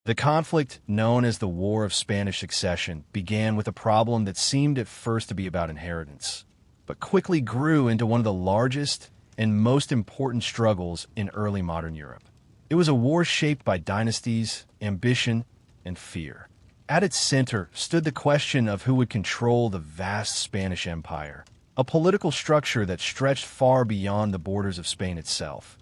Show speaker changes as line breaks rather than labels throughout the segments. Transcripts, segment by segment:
The conflict, known as the War of Spanish Succession, began with a problem that seemed at first to be about inheritance, but quickly grew into one of the largest and most important struggles in early modern Europe. It was a war shaped by dynasties, ambition, and fear. At its center stood the question of who would control the vast Spanish Empire, a political structure that stretched far beyond the borders of Spain itself,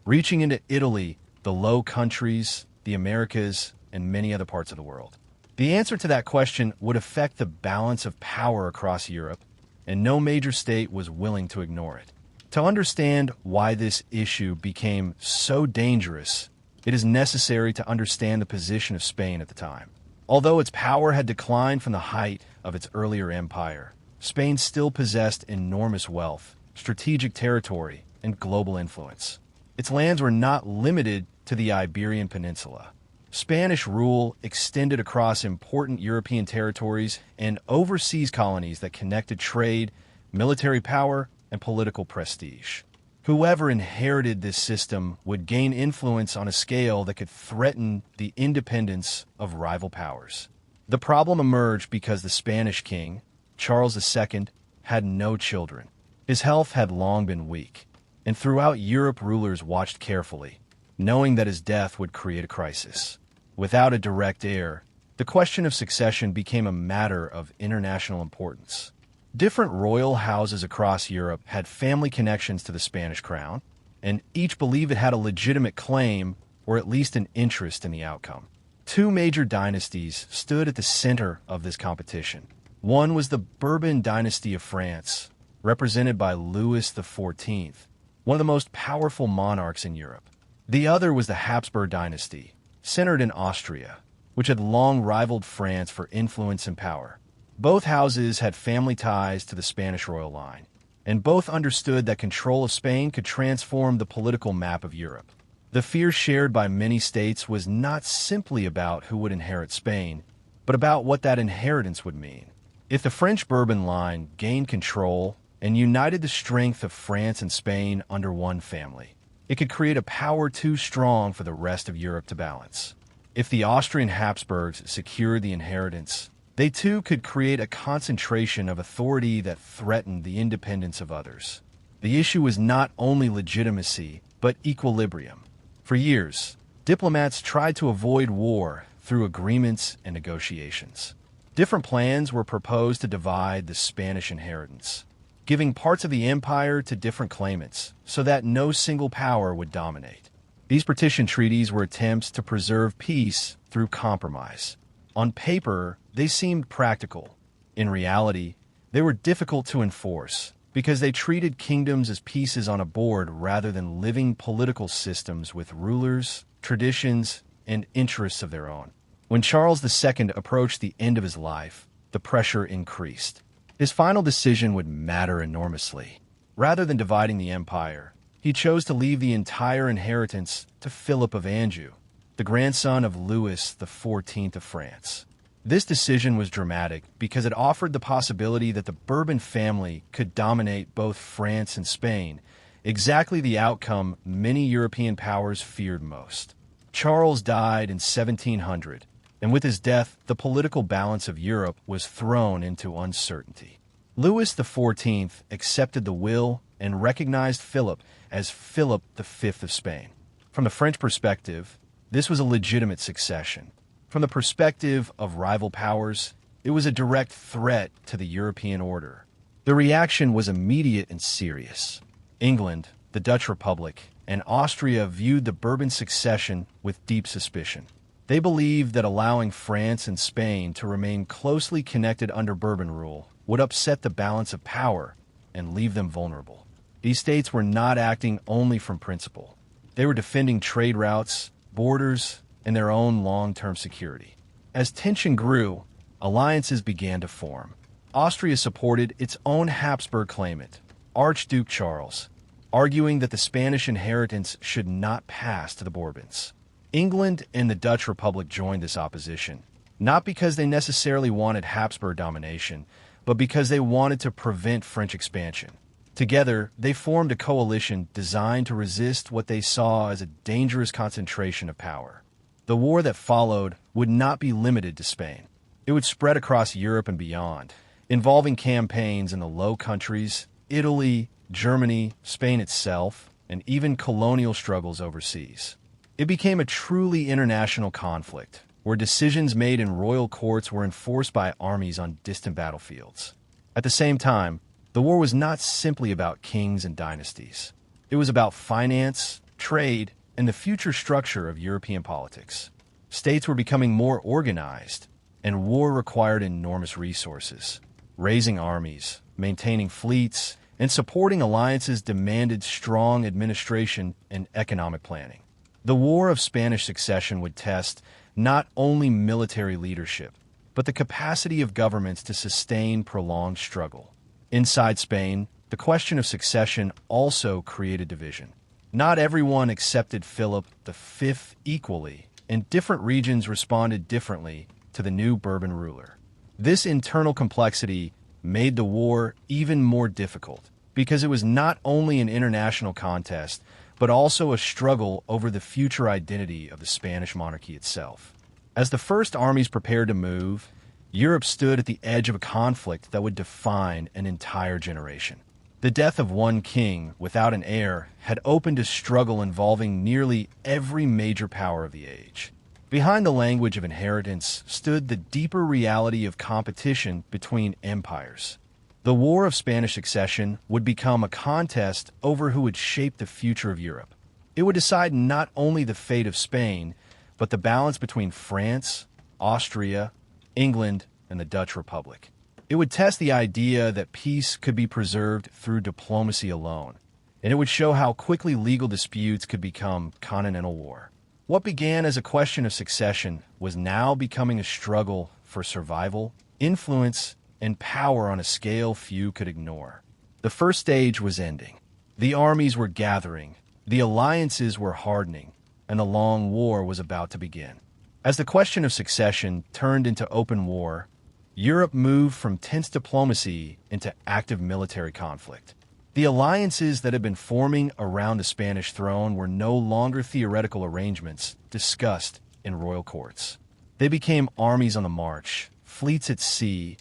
reaching into Italy, the Low Countries, the Americas, and many other parts of the world. The answer to that question would affect the balance of power across Europe, and no major state was willing to ignore it. To understand why this issue became so dangerous, it is necessary to understand the position of Spain at the time. Although its power had declined from the height of its earlier empire, Spain still possessed enormous wealth, strategic territory, and global influence. Its lands were not limited to the Iberian Peninsula. Spanish rule extended across important European territories and overseas colonies that connected trade, military power, and political prestige. Whoever inherited this system would gain influence on a scale that could threaten the independence of rival powers. The problem emerged because the Spanish king, Charles II, had no children. His health had long been weak, and throughout Europe rulers watched carefully, knowing that his death would create a crisis. Without a direct heir, the question of succession became a matter of international importance. Different royal houses across Europe had family connections to the Spanish crown, and each believed it had a legitimate claim or at least an interest in the outcome. Two major dynasties stood at the center of this competition. One was the Bourbon dynasty of France, represented by Louis XIV, one of the most powerful monarchs in Europe. The other was the Habsburg dynasty, centered in Austria, which had long rivaled France for influence and power. Both houses had family ties to the Spanish royal line, and both understood that control of Spain could transform the political map of Europe. The fear shared by many states was not simply about who would inherit Spain, but about what that inheritance would mean. If the French Bourbon line gained control and united the strength of France and Spain under one family, it could create a power too strong for the rest of Europe to balance. If the Austrian Habsburgs secured the inheritance, they too could create a concentration of authority that threatened the independence of others. The issue was not only legitimacy, but equilibrium. For years, diplomats tried to avoid war through agreements and negotiations. Different plans were proposed to divide the Spanish inheritance, giving parts of the empire to different claimants so that no single power would dominate. These partition treaties were attempts to preserve peace through compromise. On paper, they seemed practical. In reality, they were difficult to enforce because they treated kingdoms as pieces on a board rather than living political systems with rulers, traditions, and interests of their own. When Charles II approached the end of his life, the pressure increased. His final decision would matter enormously. Rather than dividing the empire, he chose to leave the entire inheritance to Philip of Anjou, the grandson of Louis XIV of France. This decision was dramatic because it offered the possibility that the Bourbon family could dominate both France and Spain, exactly the outcome many European powers feared most. Charles died in 1700, and with his death, the political balance of Europe was thrown into uncertainty. Louis XIV accepted the will and recognized Philip as Philip V of Spain. From the French perspective, this was a legitimate succession. From the perspective of rival powers, it was a direct threat to the European order. The reaction was immediate and serious. England, the Dutch Republic, and Austria viewed the Bourbon succession with deep suspicion. They believed that allowing France and Spain to remain closely connected under Bourbon rule would upset the balance of power and leave them vulnerable. These states were not acting only from principle. They were defending trade routes, borders, and their own long-term security. As tension grew, alliances began to form. Austria supported its own Habsburg claimant, Archduke Charles, arguing that the Spanish inheritance should not pass to the Bourbons. England and the Dutch Republic joined this opposition, not because they necessarily wanted Habsburg domination, but because they wanted to prevent French expansion. Together, they formed a coalition designed to resist what they saw as a dangerous concentration of power. The war that followed would not be limited to Spain. It would spread across Europe and beyond, involving campaigns in the Low Countries, Italy, Germany, Spain itself, and even colonial struggles overseas. It became a truly international conflict, where decisions made in royal courts were enforced by armies on distant battlefields. At the same time, the war was not simply about kings and dynasties. It was about finance, trade, and the future structure of European politics. States were becoming more organized, and war required enormous resources. Raising armies, maintaining fleets, and supporting alliances demanded strong administration and economic planning. The War of Spanish Succession would test not only military leadership, but the capacity of governments to sustain prolonged struggle. Inside Spain, the question of succession also created division. Not everyone accepted Philip V equally, and different regions responded differently to the new Bourbon ruler. This internal complexity made the war even more difficult because it was not only an international contest, but also a struggle over the future identity of the Spanish monarchy itself. As the first armies prepared to move, Europe stood at the edge of a conflict that would define an entire generation. The death of one king without an heir had opened a struggle involving nearly every major power of the age. Behind the language of inheritance stood the deeper reality of competition between empires. The War of Spanish Succession would become a contest over who would shape the future of Europe. It would decide not only the fate of Spain, but the balance between France, Austria, England, and the Dutch Republic. It would test the idea that peace could be preserved through diplomacy alone, and it would show how quickly legal disputes could become continental war. What began as a question of succession was now becoming a struggle for survival, influence, and power on a scale few could ignore. The first stage was ending. The armies were gathering, the alliances were hardening, and the long war was about to begin. As the question of succession turned into open war, Europe moved from tense diplomacy into active military conflict. The alliances that had been forming around the Spanish throne were no longer theoretical arrangements discussed in royal courts. They became armies on the march, fleets at sea,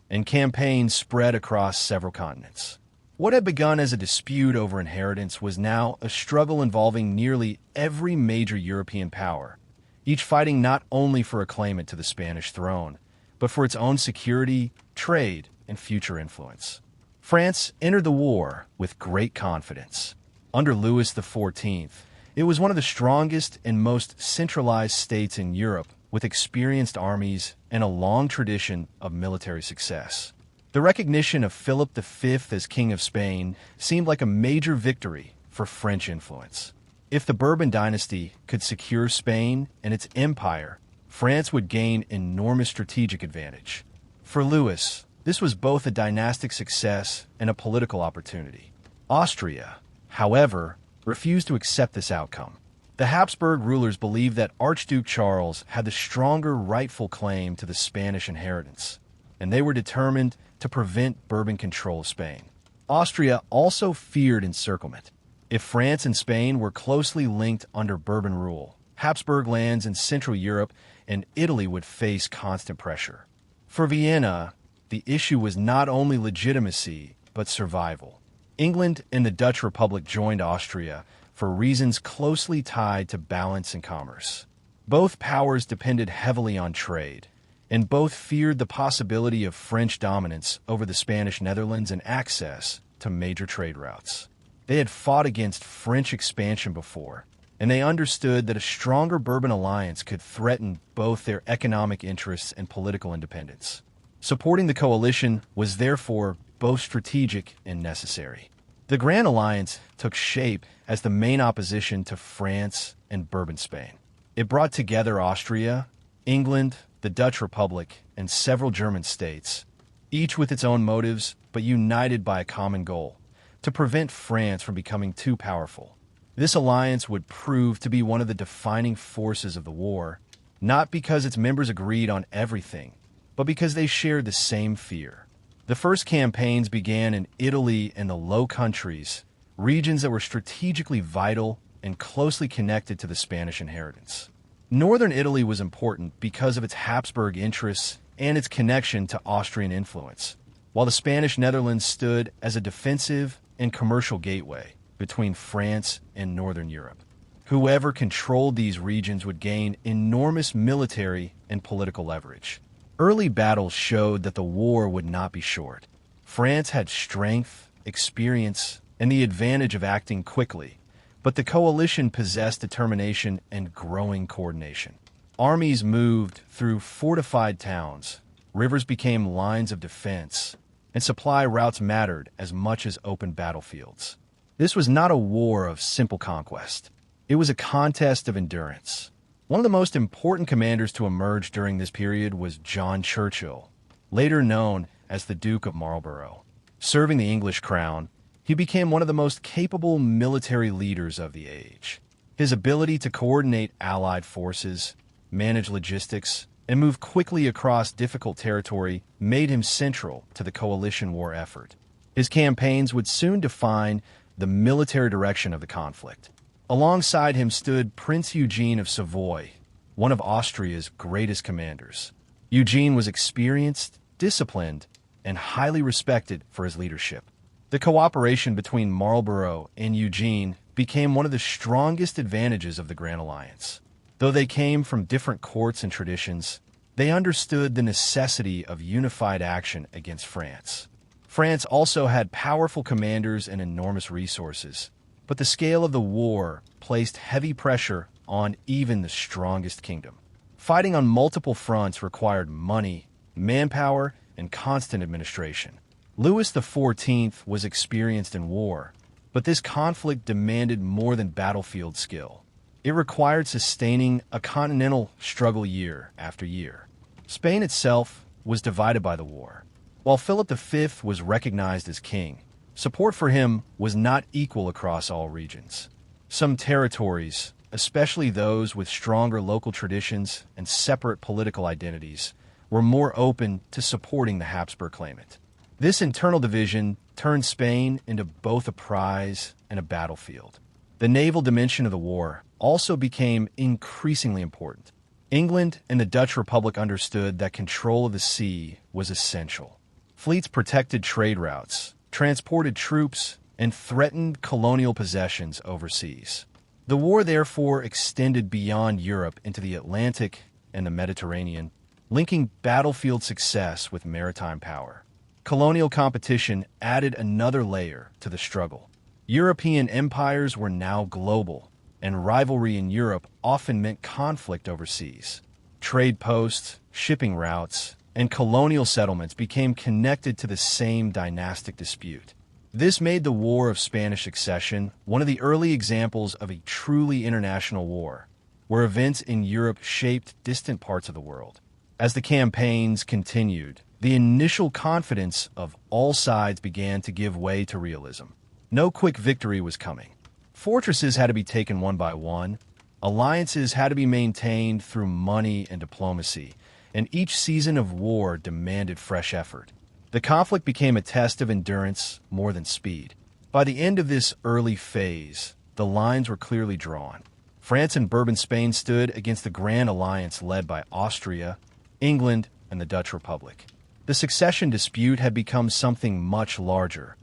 and campaigns spread across several continents. What had begun as a dispute over inheritance was now a struggle involving nearly every major European power, each fighting not only for a claimant to the Spanish throne, but for its own security, trade, and future influence. France entered the war with great confidence. Under Louis XIV, it was one of the strongest and most centralized states in Europe, with experienced armies and a long tradition of military success. The recognition of Philip V as King of Spain seemed like a major victory for French influence. If the Bourbon dynasty could secure Spain and its empire, France would gain enormous strategic advantage. For Louis, this was both a dynastic success and a political opportunity. Austria, however, refused to accept this outcome. The Habsburg rulers believed that Archduke Charles had the stronger rightful claim to the Spanish inheritance, and they were determined to prevent Bourbon control of Spain. Austria also feared encirclement. If France and Spain were closely linked under Bourbon rule, Habsburg lands in Central Europe and Italy would face constant pressure. For Vienna, the issue was not only legitimacy, but survival. England and the Dutch Republic joined Austria for reasons closely tied to balance and commerce. Both powers depended heavily on trade, and both feared the possibility of French dominance over the Spanish Netherlands and access to major trade routes. They had fought against French expansion before, and they understood that a stronger Bourbon alliance could threaten both their economic interests and political independence. Supporting the coalition was therefore both strategic and necessary. The Grand Alliance took shape as the main opposition to France and Bourbon Spain. It brought together Austria, England, the Dutch Republic, and several German states, each with its own motives but united by a common goal: to prevent France from becoming too powerful. This alliance would prove to be one of the defining forces of the war, not because its members agreed on everything, but because they shared the same fear. The first campaigns began in Italy and the Low Countries, regions that were strategically vital and closely connected to the Spanish inheritance. Northern Italy was important because of its Habsburg interests and its connection to Austrian influence, while the Spanish Netherlands stood as a defensive and commercial gateway between France and Northern Europe. Whoever controlled these regions would gain enormous military and political leverage. Early battles showed that the war would not be short. France had strength, experience, and the advantage of acting quickly, but the coalition possessed determination and growing coordination. Armies moved through fortified towns, rivers became lines of defense, and supply routes mattered as much as open battlefields. This was not a war of simple conquest. It was a contest of endurance. One of the most important commanders to emerge during this period was John Churchill, later known as the Duke of Marlborough. Serving the English crown, he became one of the most capable military leaders of the age. His ability to coordinate Allied forces, manage logistics, and move quickly across difficult territory made him central to the coalition war effort. His campaigns would soon define the military direction of the conflict. Alongside him stood Prince Eugene of Savoy, one of Austria's greatest commanders. Eugene was experienced, disciplined, and highly respected for his leadership. The cooperation between Marlborough and Eugene became one of the strongest advantages of the Grand Alliance. Though they came from different courts and traditions, they understood the necessity of unified action against France. France also had powerful commanders and enormous resources, but the scale of the war placed heavy pressure on even the strongest kingdom. Fighting on multiple fronts required money, manpower, and constant administration. Louis XIV was experienced in war, but this conflict demanded more than battlefield skill. It required sustaining a continental struggle year after year. Spain itself was divided by the war. While Philip V was recognized as king, support for him was not equal across all regions. Some territories, especially those with stronger local traditions and separate political identities, were more open to supporting the Habsburg claimant. This internal division turned Spain into both a prize and a battlefield. The naval dimension of the war also became increasingly important. England and the Dutch Republic understood that control of the sea was essential. Fleets protected trade routes, transported troops, and threatened colonial possessions overseas. The war therefore extended beyond Europe into the Atlantic and the Mediterranean, linking battlefield success with maritime power. Colonial competition added another layer to the struggle. European empires were now global, and rivalry in Europe often meant conflict overseas. Trade posts, shipping routes, and colonial settlements became connected to the same dynastic dispute. This made the War of Spanish Succession one of the early examples of a truly international war, where events in Europe shaped distant parts of the world. As the campaigns continued, the initial confidence of all sides began to give way to realism. No quick victory was coming. Fortresses had to be taken one by one, alliances had to be maintained through money and diplomacy, and each season of war demanded fresh effort. The conflict became a test of endurance more than speed. By the end of this early phase, the lines were clearly drawn. France and Bourbon Spain stood against the Grand Alliance led by Austria, England, and the Dutch Republic. The succession dispute had become something much larger,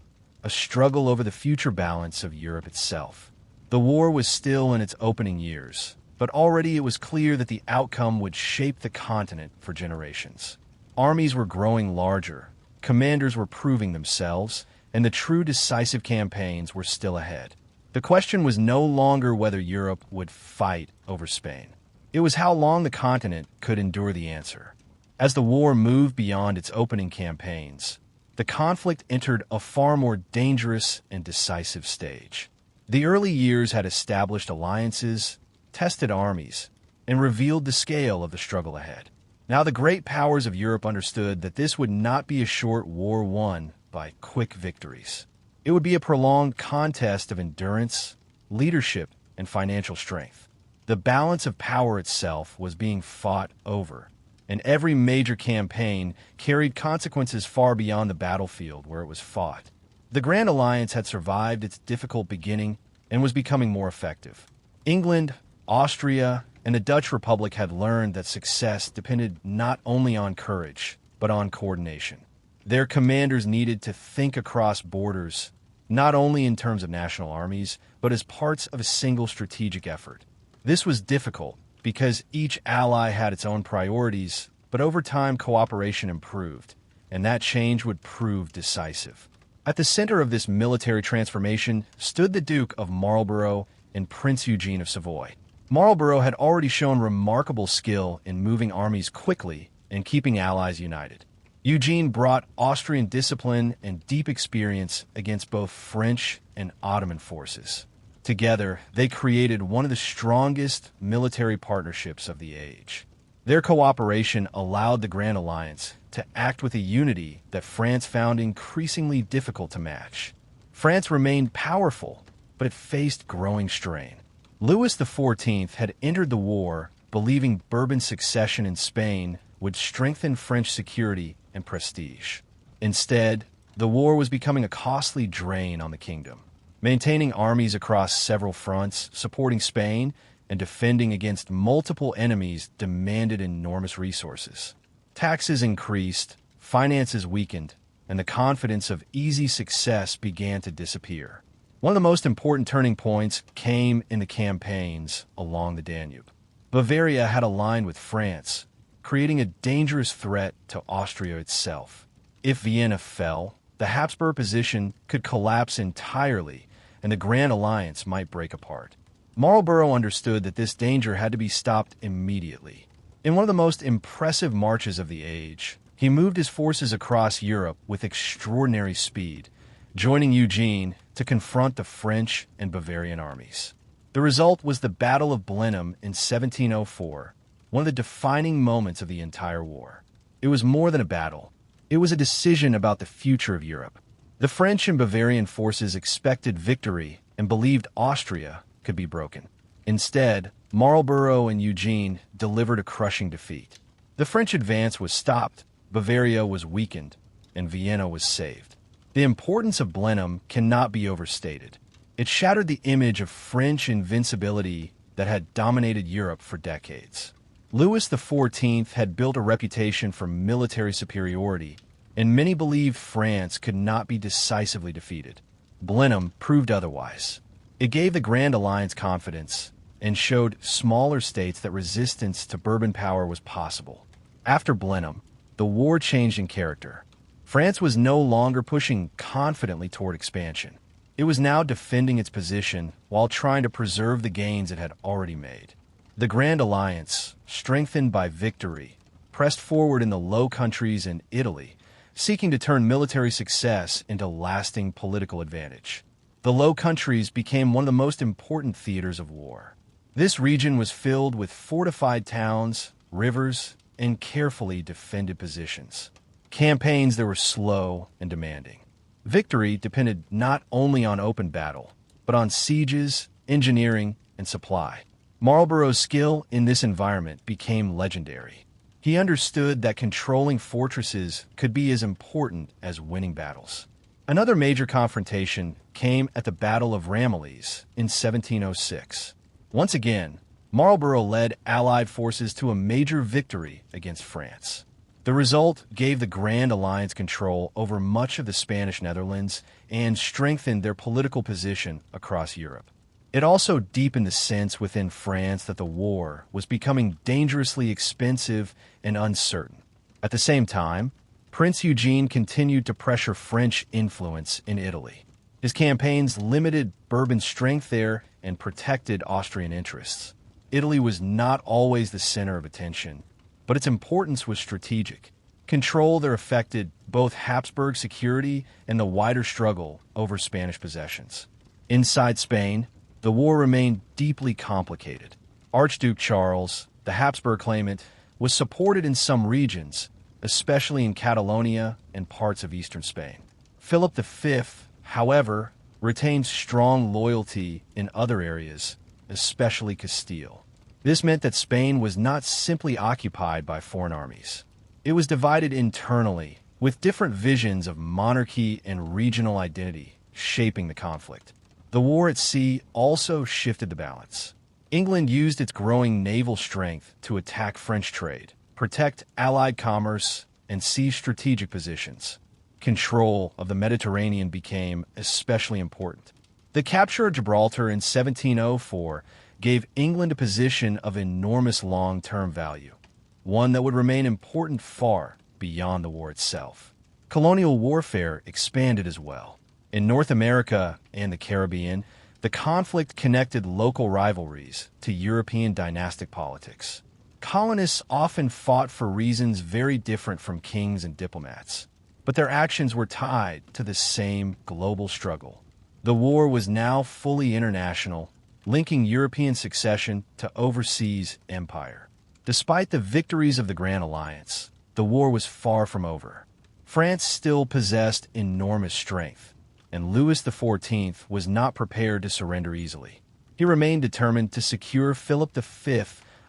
a struggle over the future balance of Europe itself. The war was still in its opening years, but already it was clear that the outcome would shape the continent for generations. Armies were growing larger, commanders were proving themselves, and the true decisive campaigns were still ahead. The question was no longer whether Europe would fight over Spain. It was how long the continent could endure the answer. As the war moved beyond its opening campaigns, the conflict entered a far more dangerous and decisive stage. The early years had established alliances, tested armies, and revealed the scale of the struggle ahead. Now the great powers of Europe understood that this would not be a short war won by quick victories. It would be a prolonged contest of endurance, leadership, and financial strength. The balance of power itself was being fought over, and every major campaign carried consequences far beyond the battlefield where it was fought. The Grand Alliance had survived its difficult beginning and was becoming more effective. England, Austria, and the Dutch Republic had learned that success depended not only on courage, but on coordination. Their commanders needed to think across borders, not only in terms of national armies, but as parts of a single strategic effort. This was difficult because each ally had its own priorities, but over time cooperation improved, and that change would prove decisive. At the center of this military transformation stood the Duke of Marlborough and Prince Eugene of Savoy. Marlborough had already shown remarkable skill in moving armies quickly and keeping allies united. Eugene brought Austrian discipline and deep experience against both French and Ottoman forces. Together, they created one of the strongest military partnerships of the age. Their cooperation allowed the Grand Alliance to act with a unity that France found increasingly difficult to match. France remained powerful, but it faced growing strain. Louis XIV had entered the war believing Bourbon succession in Spain would strengthen French security and prestige. Instead, the war was becoming a costly drain on the kingdom. Maintaining armies across several fronts, supporting Spain, and defending against multiple enemies demanded enormous resources. Taxes increased, finances weakened, and the confidence of easy success began to disappear. One of the most important turning points came in the campaigns along the Danube. Bavaria had aligned with France, creating a dangerous threat to Austria itself. If Vienna fell, the Habsburg position could collapse entirely, and the Grand Alliance might break apart. Marlborough understood that this danger had to be stopped immediately. In one of the most impressive marches of the age, he moved his forces across Europe with extraordinary speed, joining Eugene to confront the French and Bavarian armies. The result was the Battle of Blenheim in 1704, one of the defining moments of the entire war. It was more than a battle. It was a decision about the future of Europe. The French and Bavarian forces expected victory and believed Austria could be broken. Instead, Marlborough and Eugene delivered a crushing defeat. The French advance was stopped, Bavaria was weakened, and Vienna was saved. The importance of Blenheim cannot be overstated. It shattered the image of French invincibility that had dominated Europe for decades. Louis XIV had built a reputation for military superiority, and many believed France could not be decisively defeated. Blenheim proved otherwise. It gave the Grand Alliance confidence and showed smaller states that resistance to Bourbon power was possible. After Blenheim, the war changed in character. France was no longer pushing confidently toward expansion. It was now defending its position while trying to preserve the gains it had already made. The Grand Alliance, strengthened by victory, pressed forward in the Low Countries and Italy, seeking to turn military success into lasting political advantage. The Low Countries became one of the most important theaters of war. This region was filled with fortified towns, rivers, and carefully defended positions. Campaigns that were slow and demanding. Victory depended not only on open battle, but on sieges, engineering, and supply. Marlborough's skill in this environment became legendary. He understood that controlling fortresses could be as important as winning battles. Another major confrontation came at the Battle of Ramillies in 1706. Once again, Marlborough led Allied forces to a major victory against France. The result gave the Grand Alliance control over much of the Spanish Netherlands and strengthened their political position across Europe. It also deepened the sense within France that the war was becoming dangerously expensive and uncertain. At the same time, Prince Eugene continued to pressure French influence in Italy. His campaigns limited Bourbon's strength there and protected Austrian interests. Italy was not always the center of attention, but its importance was strategic. Control there affected both Habsburg security and the wider struggle over Spanish possessions. Inside Spain, the war remained deeply complicated. Archduke Charles, the Habsburg claimant, was supported in some regions, especially in Catalonia and parts of eastern Spain. Philip V, however, retained strong loyalty in other areas, especially Castile. This meant that Spain was not simply occupied by foreign armies. It was divided internally, with different visions of monarchy and regional identity shaping the conflict. The war at sea also shifted the balance. England used its growing naval strength to attack French trade, protect Allied commerce, and seize strategic positions. Control of the Mediterranean became especially important. The capture of Gibraltar in 1704 gave England a position of enormous long-term value, one that would remain important far beyond the war itself. Colonial warfare expanded as well. In North America and the Caribbean, the conflict connected local rivalries to European dynastic politics. Colonists often fought for reasons very different from kings and diplomats, but their actions were tied to the same global struggle. The war was now fully international, linking European succession to overseas empire. Despite the victories of the Grand Alliance, the war was far from over. France still possessed enormous strength, and Louis XIV was not prepared to surrender easily. He remained determined to secure Philip V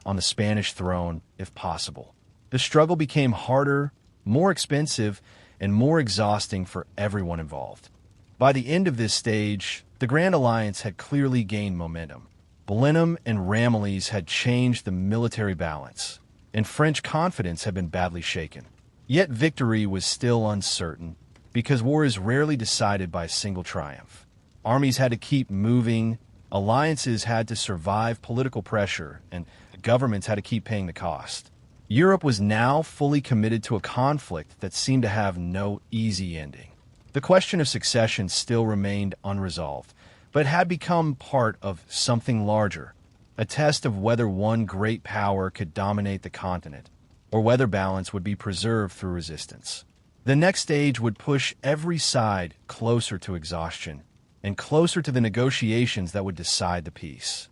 on the Spanish throne if possible. The struggle became harder, more expensive, and more exhausting for everyone involved. By the end of this stage, the Grand Alliance had clearly gained momentum. Blenheim and Ramillies had changed the military balance, and French confidence had been badly shaken. Yet victory was still uncertain, because war is rarely decided by a single triumph. Armies had to keep moving, alliances had to survive political pressure, and governments had to keep paying the cost. Europe was now fully committed to a conflict that seemed to have no easy ending. The question of succession still remained unresolved, but had become part of something larger, a test of whether one great power could dominate the continent, or whether balance would be preserved through resistance. The next stage would push every side closer to exhaustion, and closer to the negotiations that would decide the peace.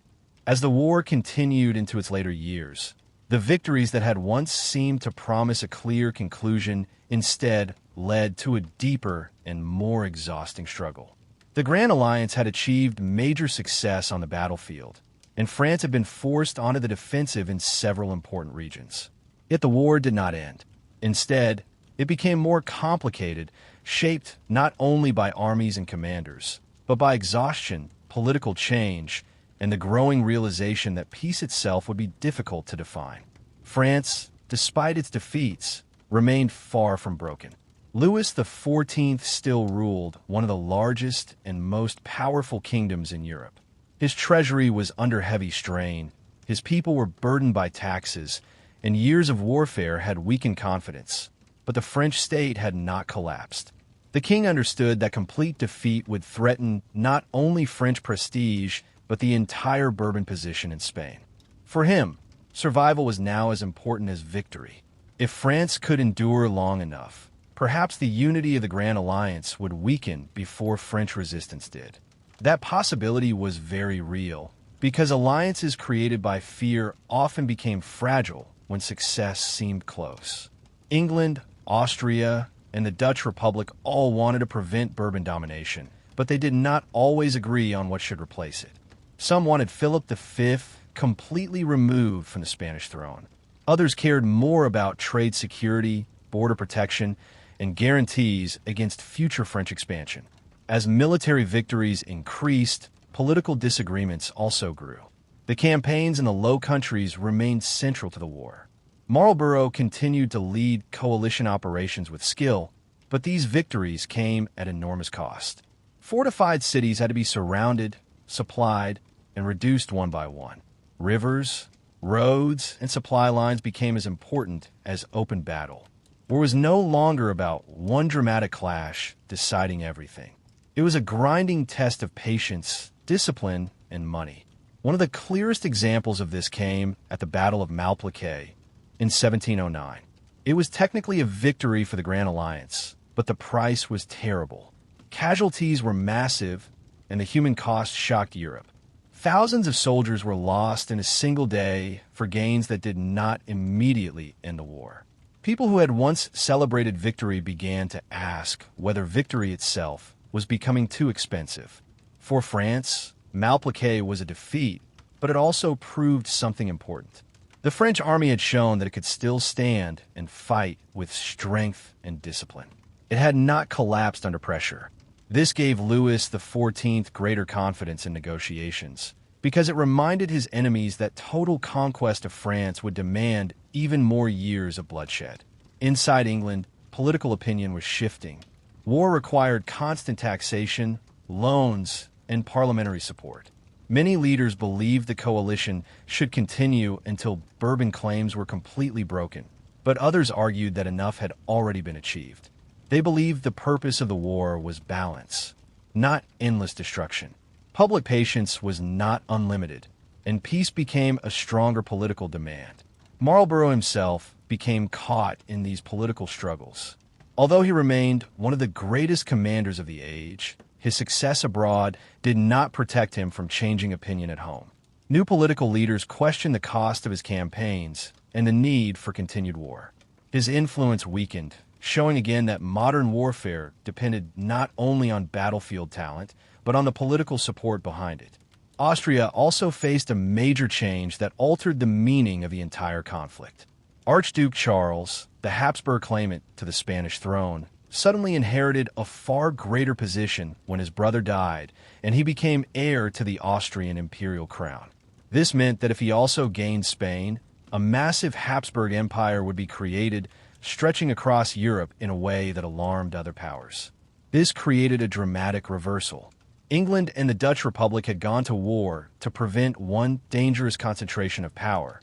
As the war continued into its later years, the victories that had once seemed to promise a clear conclusion instead led to a deeper and more exhausting struggle. The Grand Alliance had achieved major success on the battlefield, and France had been forced onto the defensive in several important regions. Yet the war did not end. Instead, it became more complicated, shaped not only by armies and commanders, but by exhaustion, political change, and the growing realization that peace itself would be difficult to define. France, despite its defeats, remained far from broken. Louis XIV still ruled one of the largest and most powerful kingdoms in Europe. His treasury was under heavy strain, his people were burdened by taxes, and years of warfare had weakened confidence. But the French state had not collapsed. The king understood that complete defeat would threaten not only French prestige, but the entire Bourbon position in Spain. For him, survival was now as important as victory. If France could endure long enough, perhaps the unity of the Grand Alliance would weaken before French resistance did. That possibility was very real, because alliances created by fear often became fragile when success seemed close. England, Austria, and the Dutch Republic all wanted to prevent Bourbon domination, but they did not always agree on what should replace it. Some wanted Philip V completely removed from the Spanish throne. Others cared more about trade security, border protection, and guarantees against future French expansion. As military victories increased, political disagreements also grew. The campaigns in the Low Countries remained central to the war. Marlborough continued to lead coalition operations with skill, but these victories came at enormous cost. Fortified cities had to be surrounded, supplied, and reduced one by one. Rivers, roads, and supply lines became as important as open battle. War was no longer about one dramatic clash deciding everything. It was a grinding test of patience, discipline, and money. One of the clearest examples of this came at the Battle of Malplaquet in 1709. It was technically a victory for the Grand Alliance, but the price was terrible. Casualties were massive, and the human cost shocked Europe. Thousands of soldiers were lost in a single day for gains that did not immediately end the war. People who had once celebrated victory began to ask whether victory itself was becoming too expensive. For France, Malplaquet was a defeat, but it also proved something important. The French army had shown that it could still stand and fight with strength and discipline. It had not collapsed under pressure. This gave Louis XIV greater confidence in negotiations, because it reminded his enemies that total conquest of France would demand even more years of bloodshed. Inside England, political opinion was shifting. War required constant taxation, loans, and parliamentary support. Many leaders believed the coalition should continue until Bourbon claims were completely broken, but others argued that enough had already been achieved. They believed the purpose of the war was balance, not endless destruction. Public patience was not unlimited, and peace became a stronger political demand. Marlborough himself became caught in these political struggles. Although he remained one of the greatest commanders of the age, his success abroad did not protect him from changing opinion at home. New political leaders questioned the cost of his campaigns and the need for continued war. His influence weakened, showing again that modern warfare depended not only on battlefield talent, but on the political support behind it. Austria also faced a major change that altered the meaning of the entire conflict. Archduke Charles, the Habsburg claimant to the Spanish throne, suddenly inherited a far greater position when his brother died, and he became heir to the Austrian imperial crown. This meant that if he also gained Spain, a massive Habsburg empire would be created, stretching across Europe in a way that alarmed other powers. This created a dramatic reversal. England and the Dutch Republic had gone to war to prevent one dangerous concentration of power,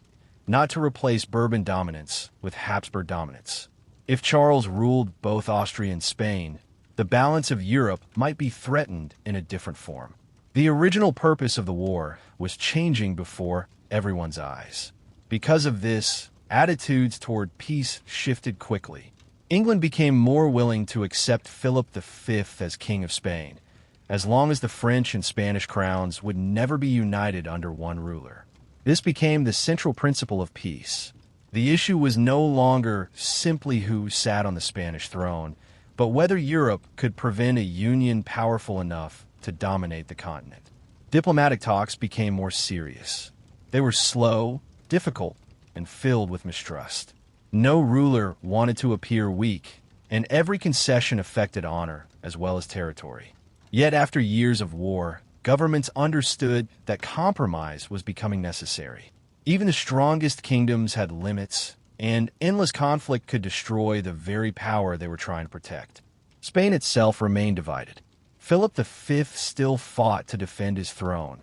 not to replace Bourbon dominance with Habsburg dominance. If Charles ruled both Austria and Spain, the balance of Europe might be threatened in a different form. The original purpose of the war was changing before everyone's eyes. Because of this, attitudes toward peace shifted quickly. England became more willing to accept Philip V as King of Spain, as long as the French and Spanish crowns would never be united under one ruler. This became the central principle of peace. The issue was no longer simply who sat on the Spanish throne, but whether Europe could prevent a union powerful enough to dominate the continent. Diplomatic talks became more serious. They were slow, difficult, and filled with mistrust. No ruler wanted to appear weak, and every concession affected honor as well as territory. Yet after years of war, governments understood that compromise was becoming necessary. Even the strongest kingdoms had limits, and endless conflict could destroy the very power they were trying to protect. Spain itself remained divided. Philip V still fought to defend his throne,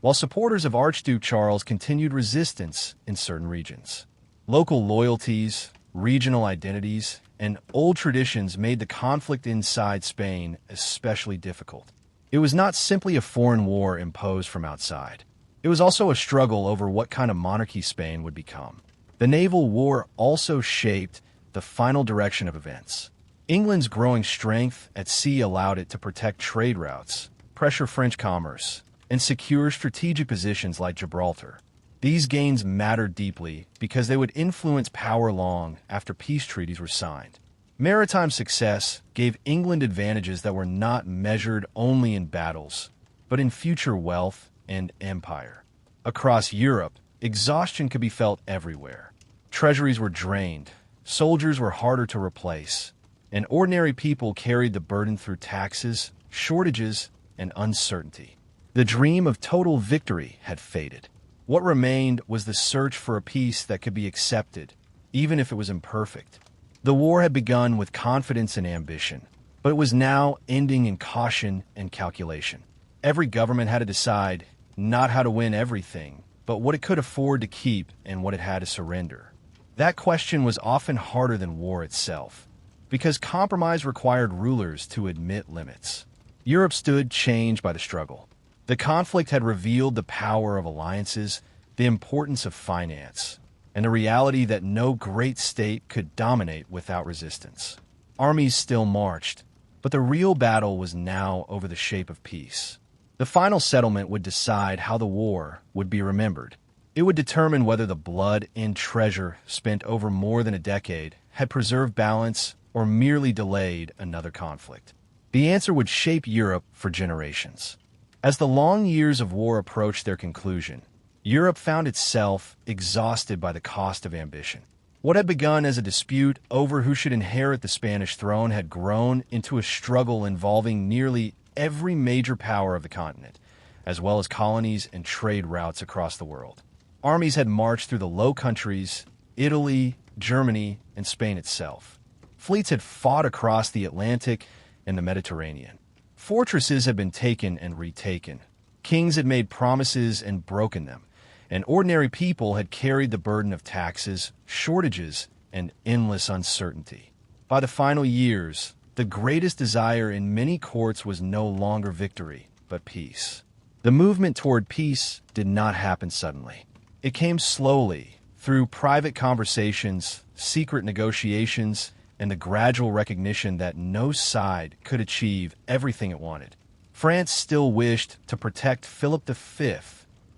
while supporters of Archduke Charles continued resistance in certain regions. Local loyalties, regional identities, and old traditions made the conflict inside Spain especially difficult. It was not simply a foreign war imposed from outside. It was also a struggle over what kind of monarchy Spain would become. The naval war also shaped the final direction of events. England's growing strength at sea allowed it to protect trade routes, pressure French commerce, and secure strategic positions like Gibraltar. These gains mattered deeply because they would influence power long after peace treaties were signed. Maritime success gave England advantages that were not measured only in battles, but in future wealth and empire. Across Europe, exhaustion could be felt everywhere. Treasuries were drained, soldiers were harder to replace, and ordinary people carried the burden through taxes, shortages, and uncertainty. The dream of total victory had faded. What remained was the search for a peace that could be accepted, even if it was imperfect. The war had begun with confidence and ambition, but it was now ending in caution and calculation. Every government had to decide not how to win everything, but what it could afford to keep and what it had to surrender. That question was often harder than war itself, because compromise required rulers to admit limits. Europe stood changed by the struggle. The conflict had revealed the power of alliances, the importance of finance, and the reality that no great state could dominate without resistance. Armies still marched, but the real battle was now over the shape of peace. The final settlement would decide how the war would be remembered. It would determine whether the blood and treasure spent over more than a decade had preserved balance or merely delayed another conflict. The answer would shape Europe for generations. As the long years of war approached their conclusion, Europe found itself exhausted by the cost of ambition. What had begun as a dispute over who should inherit the Spanish throne had grown into a struggle involving nearly every major power of the continent. as well as colonies and trade routes across the world. Armies had marched through the Low Countries, Italy, Germany, and Spain itself. Fleets had fought across the Atlantic and the Mediterranean. Fortresses had been taken and retaken. Kings had made promises and broken them, and ordinary people had carried the burden of taxes, shortages, and endless uncertainty. By the final years, the greatest desire in many courts was no longer victory, but peace. The movement toward peace did not happen suddenly. It came slowly, through private conversations, secret negotiations, and the gradual recognition that no side could achieve everything it wanted. France still wished to protect Philip V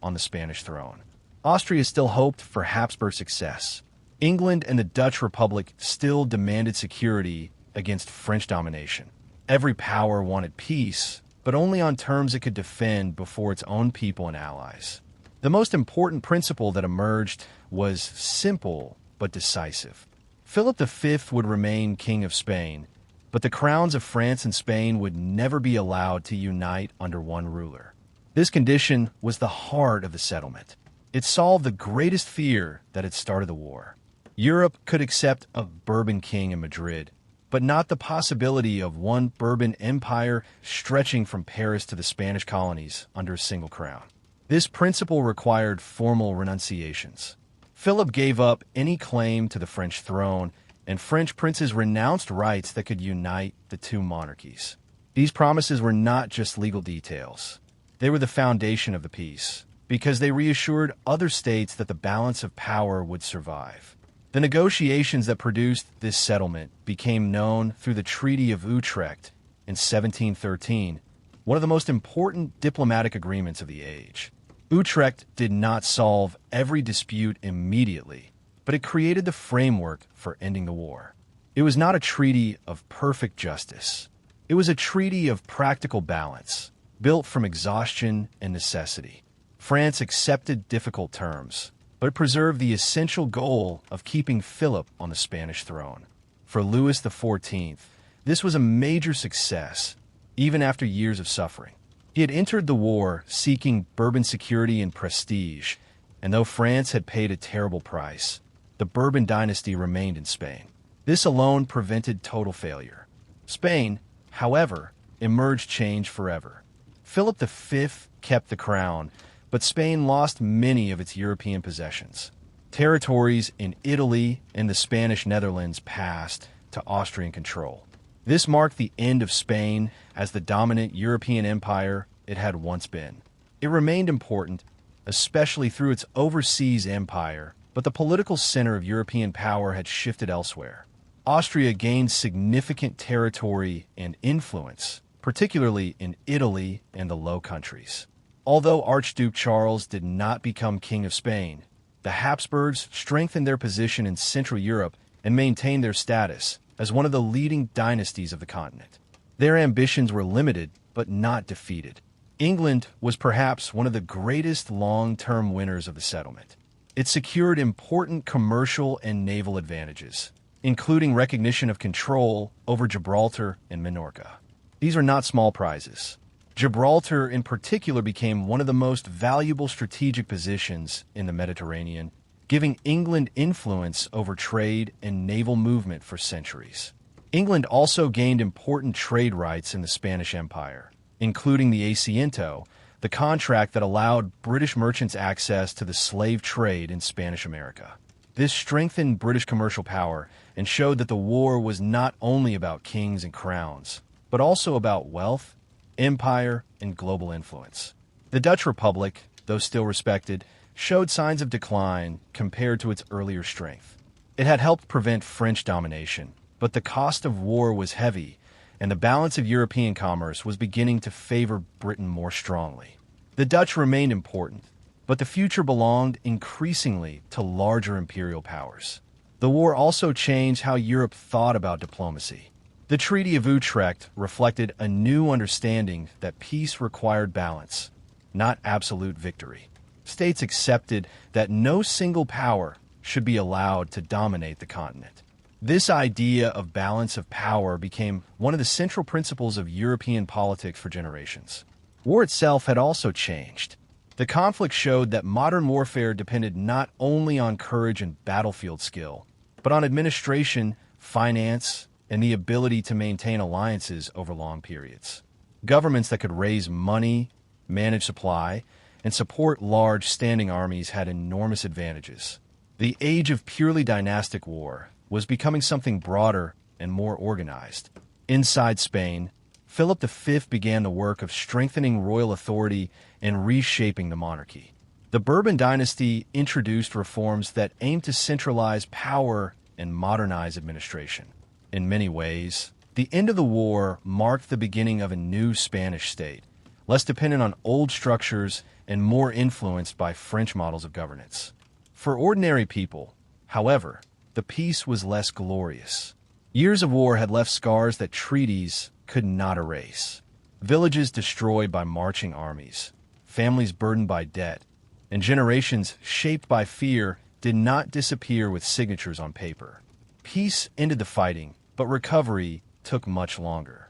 on the Spanish throne. Austria still hoped for Habsburg success. England and the Dutch Republic still demanded security against French domination. Every power wanted peace, but only on terms it could defend before its own people and allies. The most important principle that emerged was simple but decisive. Philip V would remain King of Spain, but the crowns of France and Spain would never be allowed to unite under one ruler. This condition was the heart of the settlement. It solved the greatest fear that had started the war. Europe could accept a Bourbon king in Madrid, but not the possibility of one Bourbon empire stretching from Paris to the Spanish colonies under a single crown. This principle required formal renunciations. Philip gave up any claim to the French throne, and French princes renounced rights that could unite the two monarchies. These promises were not just legal details. They were the foundation of the peace, because they reassured other states that the balance of power would survive. The negotiations that produced this settlement became known through the Treaty of Utrecht in 1713, one of the most important diplomatic agreements of the age. Utrecht did not solve every dispute immediately, but it created the framework for ending the war. It was not a treaty of perfect justice. It was a treaty of practical balance, built from exhaustion and necessity. France accepted difficult terms, but it preserved the essential goal of keeping Philip on the Spanish throne. For Louis XIV, this was a major success, even after years of suffering. He had entered the war seeking Bourbon security and prestige, and though France had paid a terrible price, the Bourbon dynasty remained in Spain. This alone prevented total failure. Spain, however, emerged changed forever. Philip V kept the crown, but Spain lost many of its European possessions. Territories in Italy and the Spanish Netherlands passed to Austrian control. This marked the end of Spain as the dominant European empire it had once been. It remained important, especially through its overseas empire, but the political center of European power had shifted elsewhere. Austria gained significant territory and influence, particularly in Italy and the Low Countries. Although Archduke Charles did not become King of Spain, the Habsburgs strengthened their position in Central Europe and maintained their status as one of the leading dynasties of the continent. Their ambitions were limited, but not defeated. England was perhaps one of the greatest long-term winners of the settlement. It secured important commercial and naval advantages, including recognition of control over Gibraltar and Minorca. These are not small prizes. Gibraltar in particular became one of the most valuable strategic positions in the Mediterranean, giving England influence over trade and naval movement for centuries. England also gained important trade rights in the Spanish Empire, including the Asiento, the contract that allowed British merchants access to the slave trade in Spanish America. This strengthened British commercial power and showed that the war was not only about kings and crowns, but also about wealth, empire, and global influence. The Dutch Republic, though still respected, showed signs of decline compared to its earlier strength. It had helped prevent French domination, but the cost of war was heavy, and the balance of European commerce was beginning to favor Britain more strongly. The Dutch remained important, but the future belonged increasingly to larger imperial powers. The war also changed how Europe thought about diplomacy. The Treaty of Utrecht reflected a new understanding that peace required balance, not absolute victory. States accepted that no single power should be allowed to dominate the continent. This idea of balance of power became one of the central principles of European politics for generations. War itself had also changed. The conflict showed that modern warfare depended not only on courage and battlefield skill, but on administration, finance, and the ability to maintain alliances over long periods. Governments that could raise money, manage supply, and support large standing armies had enormous advantages. The age of purely dynastic war was becoming something broader and more organized. Inside Spain, Philip V began the work of strengthening royal authority and reshaping the monarchy. The Bourbon dynasty introduced reforms that aimed to centralize power and modernize administration. In many ways, the end of the war marked the beginning of a new Spanish state, less dependent on old structures and more influenced by French models of governance. For ordinary people, however, the peace was less glorious. Years of war had left scars that treaties could not erase. Villages destroyed by marching armies, families burdened by debt, and generations shaped by fear did not disappear with signatures on paper. Peace ended the fighting, but recovery took much longer.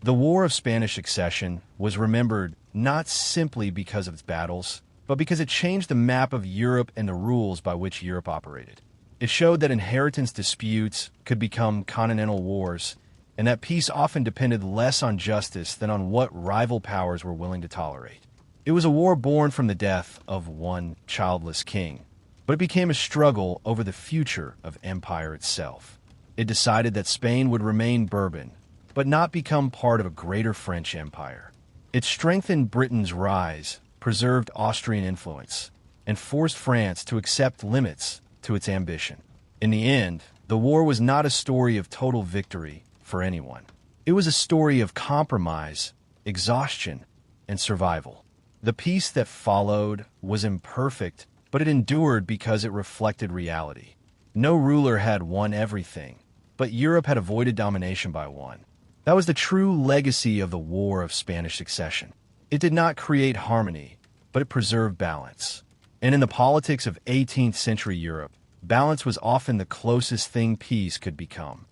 The War of Spanish Succession was remembered not simply because of its battles, but because it changed the map of Europe and the rules by which Europe operated. It showed that inheritance disputes could become continental wars, and that peace often depended less on justice than on what rival powers were willing to tolerate. It was a war born from the death of one childless king, but it became a struggle over the future of empire itself. It decided that Spain would remain Bourbon, but not become part of a greater French empire. It strengthened Britain's rise, preserved Austrian influence, and forced France to accept limits to its ambition. In the end, the war was not a story of total victory for anyone. It was a story of compromise, exhaustion, and survival. The peace that followed was imperfect, but it endured because it reflected reality. No ruler had won everything, but Europe had avoided domination by one. That was the true legacy of the War of Spanish Succession. It did not create harmony, but it preserved balance. And in the politics of 18th century Europe, balance was often the closest thing peace could become.